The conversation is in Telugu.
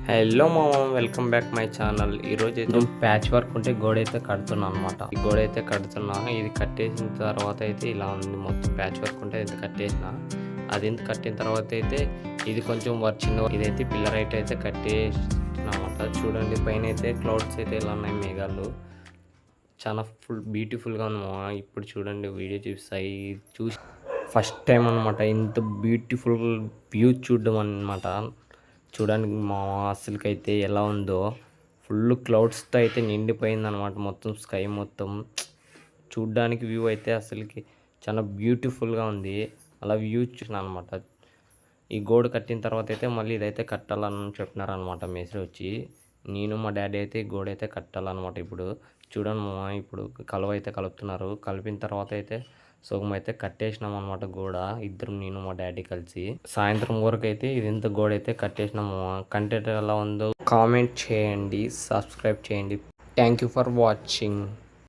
హలో మామ, వెల్కమ్ బ్యాక్ మై ఛానల్. ఈరోజు అయితే ప్యాచ్ వర్క్ ఉంటే గోడ అయితే కడుతున్నా అనమాట. ఈ గోడ అయితే కడుతున్నా. ఇది కట్టేసిన తర్వాత అయితే ఇలా ఉంది. మొత్తం ప్యాచ్ వర్క్ ఉంటే ఇది కట్టేసిన. అది ఎంత కట్టిన తర్వాత అయితే ఇది కొంచెం వర్క్ చిన్న, ఇదైతే పిల్లర్ అయితే కట్టేసిన అనమాట. చూడండి పైన అయితే క్లౌడ్స్ అయితే ఇలా ఉన్నాయి, మేఘాలు. చాలా బ్యూటిఫుల్గా ఉంది మామ. ఇప్పుడు చూడండి వీడియో చూస్తాయి చూసి ఫస్ట్ టైం అనమాట ఇంత బ్యూటిఫుల్ వ్యూ చూడడం అనమాట. చూడడానికి మా అసలుకైతే ఎలా ఉందో, ఫుల్ క్లౌడ్స్తో అయితే నిండిపోయింది అనమాట. మొత్తం స్కై మొత్తం చూడ్డానికి వ్యూ అయితే అసలుకి చాలా బ్యూటిఫుల్గా ఉంది. అలా వ్యూ చూసిన అనమాట. ఈ గోడ కట్టిన తర్వాత అయితే మళ్ళీ ఇదైతే కట్టాలని చెప్పినారనమాట మేస్త్రి వచ్చి. నేను మా డాడీ అయితే ఈ గోడ అయితే కట్టాలన్నమాట. ఇప్పుడు చూడండి మా, ఇప్పుడు కలువ అయితే కలుపుతున్నారు. కలిపిన తర్వాత అయితే సగం అయితే కట్టేసినాం అనమాట గోడ. ఇద్దరు, నేను మా డాడీ కలిసి సాయంత్రం వరకు అయితే ఇదంతా గోడ అయితే కట్టేసినాము. కంటెంట్ ఎలా ఉందో కామెంట్ చేయండి, సబ్స్క్రైబ్ చేయండి. Thank you for watching.